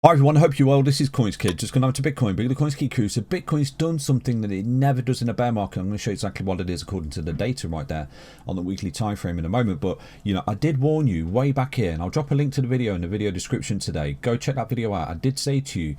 Hi everyone, I hope you're well. This is CoinsKid, just going over to Bitcoin. But the CoinsKid crew, so Bitcoin's done something that it never does in a bear market. I'm going to show you exactly what it is according to the data right there on the weekly time frame in a moment. But you know, I did warn you way back here, and I'll drop a link to the video in the video description today. Go check that video out. I did say to you,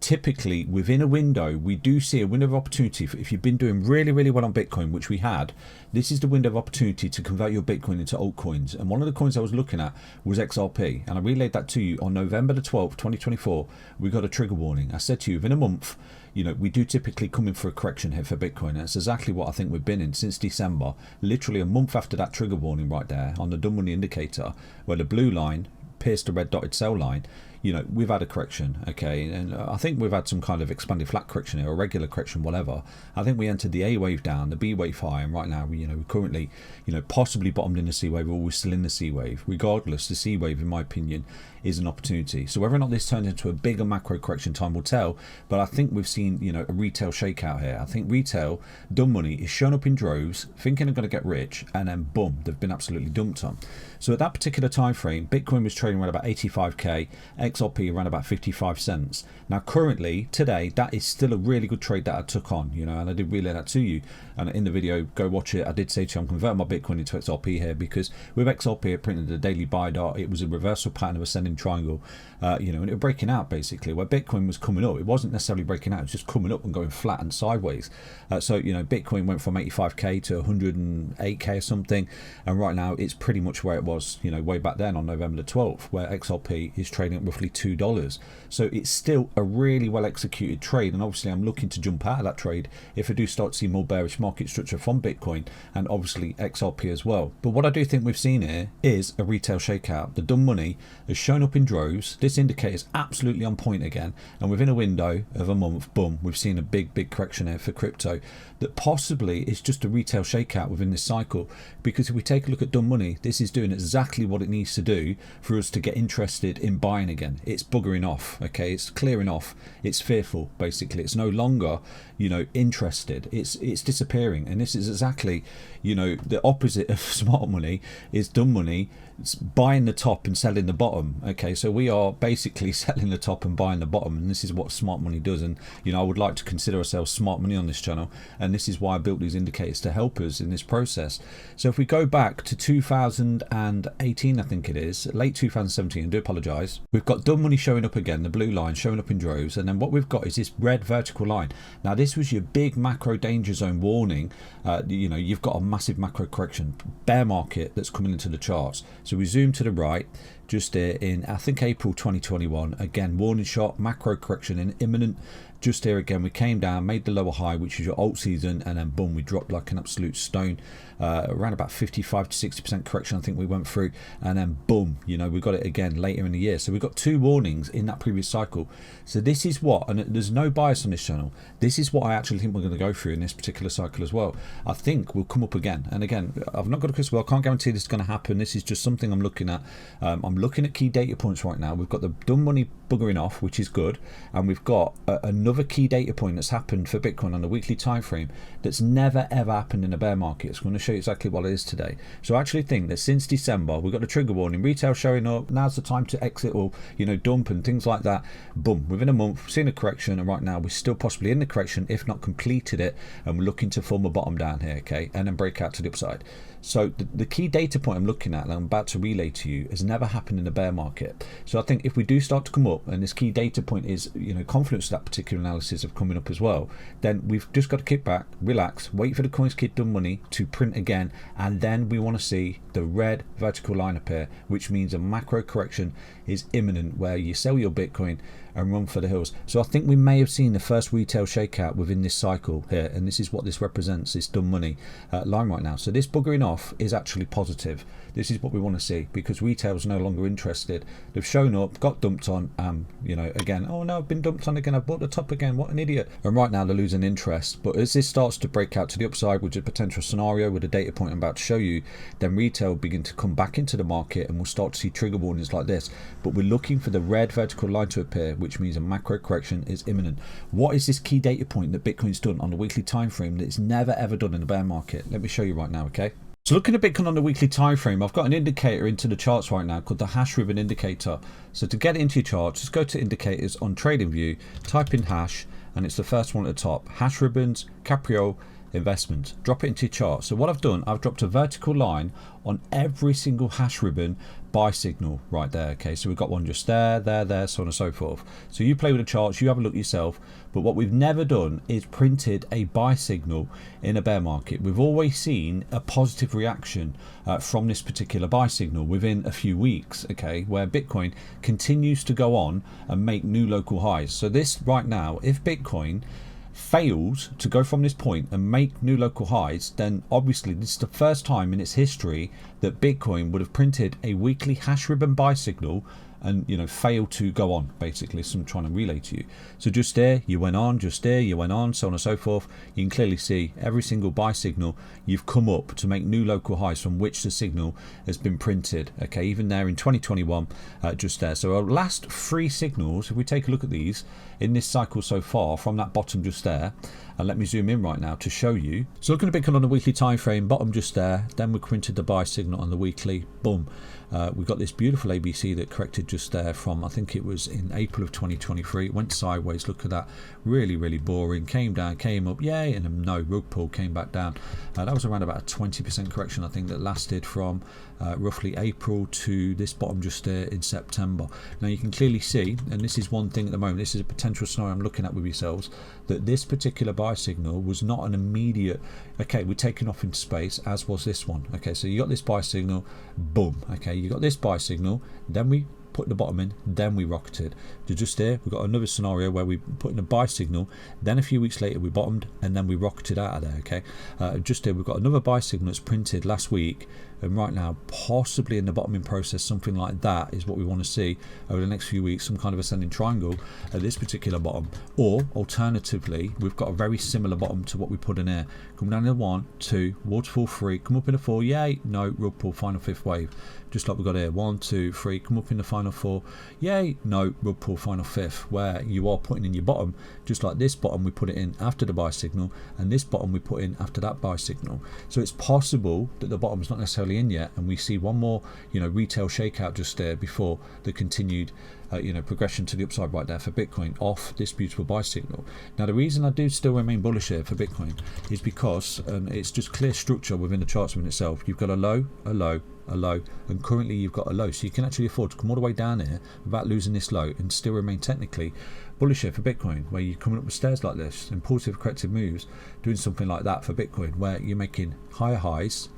typically within a window, we do see a window of opportunity. If you've been doing really well on Bitcoin, which we had, this is the window of opportunity to convert your Bitcoin into altcoins. And one of the coins I was looking at was XRP, and I relayed that to you on November the 12th 2024. We got a trigger warning. I said to you, within a month, you know, we do typically come in for a correction here for Bitcoin, and it's exactly what I think we've been in since December. Literally a month after that trigger warning right there on the dumb money indicator, where the blue line pierced the red dotted sell line. You know, we've had a correction, okay, and I think we've had some kind of expanded flat correction here, or regular correction, whatever. I think we entered the A wave down, the B wave high, and right now, you know, we're currently, you know, possibly bottomed in the C wave, or we're still in the C wave. Regardless, the C wave, in my opinion, is an opportunity. So whether or not this turns into a bigger macro correction, time will tell. But I think we've seen, you know, a retail shakeout here. I think retail dumb money is shown up in droves, thinking they're going to get rich, and then boom, they've been absolutely dumped on. So at that particular time frame, Bitcoin was trading around about 85k, XRP around about 55 cents. Now currently, today, that is still a really good trade that I took on, you know, and I did relay that to you. And in the video, go watch it. I did say to you, I'm converting my Bitcoin into XRP here, because with XRP, it printed the daily buy dot. It was a reversal pattern of ascending triangle, you know, and it was breaking out basically where Bitcoin was coming up. It wasn't necessarily breaking out, it was just coming up and going flat and sideways. So, you know, Bitcoin went from 85k to 108k or something, and right now it's pretty much where it was, you know, way back then on November the 12th, where XRP is trading at roughly $2. So it's still a really well executed trade, and obviously I'm looking to jump out of that trade if I do start to see more bearish market structure from Bitcoin and obviously XRP as well. But what I do think we've seen here is a retail shakeout. The dumb money has shown up in droves. This indicator is absolutely on point again, and within a window of a month, boom, we've seen a big correction here for crypto that possibly is just a retail shakeout within this cycle. Because if we take a look at dumb money, this is doing exactly what it needs to do for us to get interested in buying again. It's buggering off, okay, it's clearing off, it's fearful basically. It's no longer, you know, interested, it's disappearing. And this is exactly, you know, the opposite of smart money is dumb money. It's buying the top and selling the bottom. Okay, so we are basically selling the top and buying the bottom, and this is what smart money does. And you know, I would like to consider ourselves smart money on this channel, and this is why I built these indicators to help us in this process. So if we go back to 2018, I think it is late 2017, I do apologize, we've got dumb money showing up again, the blue line showing up in droves, and then what we've got is this red vertical line. Now this was your big macro danger zone warning. You know, you've got a massive macro correction, bear market that's coming into the charts. So we zoom to the right, just here in, I think, April 2021. Again, warning shot, macro correction in imminent. Just here again, we came down, made the lower high, which is your alt season, and then boom, we dropped like an absolute stone. Around about 55 to 60% correction, I think we went through, and then boom, you know, we got it again later in the year. So we got two warnings in that previous cycle. So this is what, and there's no bias on this channel, this is what I actually think we're going to go through in this particular cycle as well. I think we'll come up again, and again, I've not got a crystal ball, I can't guarantee this is going to happen. This is just something I'm looking at. I'm looking at key data points right now. We've got the dumb money buggering off, which is good, and we've got another key data point that's happened for Bitcoin on the weekly time frame that's never ever happened in a bear market. So I'm going to show you exactly what it is today. So I actually think that since December we've got a trigger warning, retail showing up, now's the time to exit or, you know, dump and things like that. Boom, within a month seen a correction, and right now we're still possibly in the correction, if not completed it, and we're looking to form a bottom down here, okay, and then break out to the upside. So the key data point I'm looking at and I'm about to relay to you has never happened in a bear market. So I think if we do start to come up, and this key data point is, you know, confidence of that particular analysis of coming up as well, then we've just got to kick back, relax, wait for the CoinsKid dumb money to print again, and then we want to see the red vertical line appear, which means a macro correction is imminent, where you sell your Bitcoin and run for the hills. So I think we may have seen the first retail shakeout within this cycle here, and this is what this represents, this dumb money line right now. So this buggering off is actually positive. This is what we want to see, because retail is no longer interested. They've shown up, got dumped on, you know, again, oh no, I've been dumped on again, I've bought the top again, what an idiot. And right now they're losing interest. But as this starts to break out to the upside, which is a potential scenario with the data point I'm about to show you, then retail will begin to come back into the market, and we'll start to see trigger warnings like this. But we're looking for the red vertical line to appear, which means a macro correction is imminent. What is this key data point that Bitcoin's done on the weekly time frame that it's never ever done in the bear market? Let me show you right now, okay? So looking at Bitcoin on the weekly time frame, I've got an indicator into the charts right now called the hash ribbon indicator. So to get it into your chart, just go to indicators on TradingView, type in hash, and it's the first one at the top. Hash ribbons, Caprio, investment. Drop it into your chart. So what I've done, I've dropped a vertical line on every single hash ribbon buy signal right there. Okay, so we've got one just there, so on and so forth. So you play with the charts, you have a look yourself. But what we've never done is printed a buy signal in a bear market. We've always seen a positive reaction from this particular buy signal within a few weeks, okay, where Bitcoin continues to go on and make new local highs. So this right now, if Bitcoin fails to go from this point and make new local highs, then obviously this is the first time in its history that Bitcoin would have printed a weekly hash ribbon buy signal and, you know, fail to go on, basically. So I'm trying to relay to you. So just there, you went on, just there, you went on, so on and so forth. You can clearly see every single buy signal you've come up to make new local highs from which the signal has been printed. Okay, even there in 2021, just there. So our last three signals, if we take a look at these in this cycle so far, from that bottom just there, and let me zoom in right now to show you. So looking at Bitcoin on the weekly time frame, bottom just there, then we printed the buy signal on the weekly, boom. We've got this beautiful ABC that corrected just there from, I think it was in April of 2023. It went sideways, look at that, really, really boring. Came down, came up, yay, and then no, rug pull, came back down. That was around about a 20% correction, I think, that lasted from roughly April to this bottom just there in September. Now you can clearly see, and this is one thing at the moment, this is a potential scenario I'm looking at with yourselves, that this particular buy signal was not an immediate, okay, we're taking off into space, as was this one. Okay, so you got this buy signal, boom. Okay, you got this buy signal, then we put the bottom in, then we rocketed. So just there, we've got another scenario where we put in a buy signal, then a few weeks later we bottomed, and then we rocketed out of there. Okay, just there, we've got another buy signal that's printed last week, and right now possibly in the bottoming process, something like that is what we want to see over the next few weeks, some kind of ascending triangle at this particular bottom. Or alternatively, we've got a very similar bottom to what we put in here. Come down in a 1, 2, waterfall 3, come up in a 4, yay, no, rug pull, final fifth wave, just like we got here. 1, 2, 3, come up in the final 4, yay, no, rug pull, final fifth, where you are putting in your bottom, just like this bottom we put it in after the buy signal, and this bottom we put in after that buy signal. So it's possible that the bottom's not necessarily in yet, and we see one more, you know, retail shakeout just there before the continued you know, progression to the upside right there for Bitcoin off this beautiful buy signal. Now the reason I do still remain bullish here for Bitcoin is because it's just clear structure within the charts within itself. You've got a low, a low, a low, and currently you've got a low, so you can actually afford to come all the way down here without losing this low and still remain technically bullish here for Bitcoin, where you're coming up the stairs like this, impulsive corrective moves, doing something like that for Bitcoin, where you're making higher highs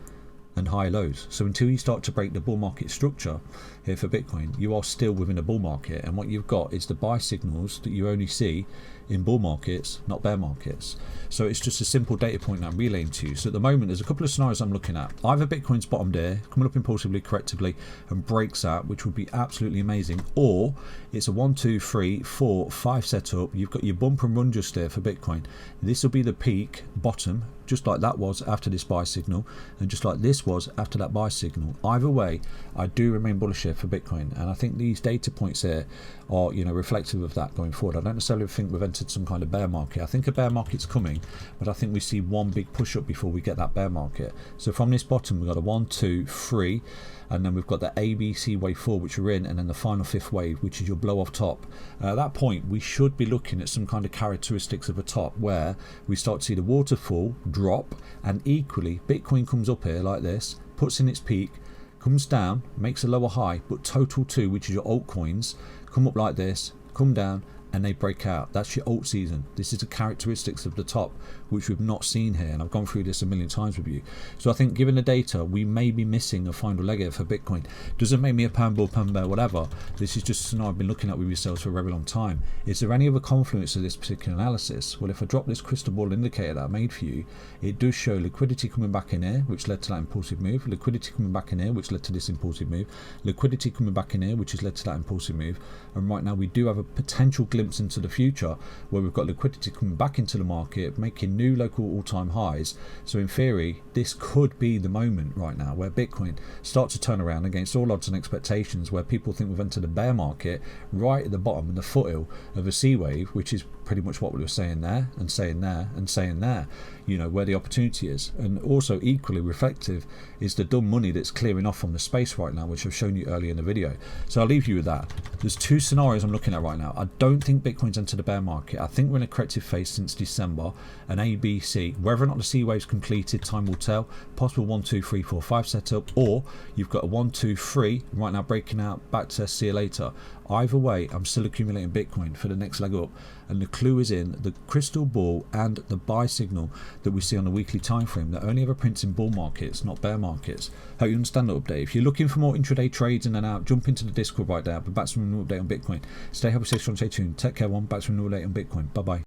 and high lows. So until you start to break the bull market structure here for Bitcoin, you are still within a bull market, and what you've got is the buy signals that you only see in bull markets, not bear markets. So it's just a simple data point that I'm relaying to you. So at the moment there's a couple of scenarios I'm looking at. Either Bitcoin's bottomed here, coming up impulsively, correctively, and breaks out, which would be absolutely amazing, or it's a 1, 2, 3, 4, 5 setup. You've got your bump and run just there for Bitcoin. This will be the peak bottom, just like that was after this buy signal, and just like this was after that buy signal. Either way, I do remain bullish here for Bitcoin, and I think these data points here are, you know, reflective of that going forward. I don't necessarily think we've entered some kind of bear market. I think a bear market's coming, but I think we see one big push up before we get that bear market. So from this bottom we've got a 1, 2, 3, and then we've got the ABC wave 4 which we're in, and then the final fifth wave, which is your blow off top. At that point we should be looking at some kind of characteristics of a top where we start to see the waterfall drop, and equally Bitcoin comes up here like this, puts in its peak, comes down, makes a lower high, but total 2, which is your altcoins, come up like this, come down, and they break out. That's your alt season. This is the characteristics of the top, which we've not seen here, and I've gone through this a million times with you. So I think given the data, we may be missing a final leg here for Bitcoin. Doesn't make me a pound bull, pound bear, whatever. This is just a scenario I've been looking at with yourselves for a very long time. Is there any other confluence of this particular analysis? Well, if I drop this crystal ball indicator that I made for you, it does show liquidity coming back in here, which led to that impulsive move, liquidity coming back in here, which led to this impulsive move, liquidity coming back in here, which has led to that impulsive move, and right now we do have a potential glimpse glimpse into the future where we've got liquidity coming back into the market, making new local all-time highs. So in theory, this could be the moment right now where Bitcoin starts to turn around against all odds and expectations, where people think we've entered a bear market right at the bottom and the foothill of a C wave, which is pretty much what we were saying there and saying there and saying there, you know, where the opportunity is. And also equally reflective is the dumb money that's clearing off from the space right now, which I've shown you earlier in the video. So I'll leave you with that. There's two scenarios I'm looking at right now. I don't think Bitcoin's entered a bear market. I think we're in a corrective phase since December, an ABC. Whether or not the C wave's completed, time will tell. Possible 1 2 3 4 5 setup, or you've got a 1 2 3 right now breaking out, back to see you later. Either way, I'm still accumulating Bitcoin for the next leg up, and the clue is in the crystal ball and the buy signal that we see on the weekly time frame that only ever prints in bull markets, not bear markets. Hope you understand that update. If you're looking for more intraday trades in and out, jump into the Discord right there. But back to an update on Bitcoin. Stay healthy, stay strong, stay tuned. Take care, one. Back to an update on Bitcoin. Bye bye.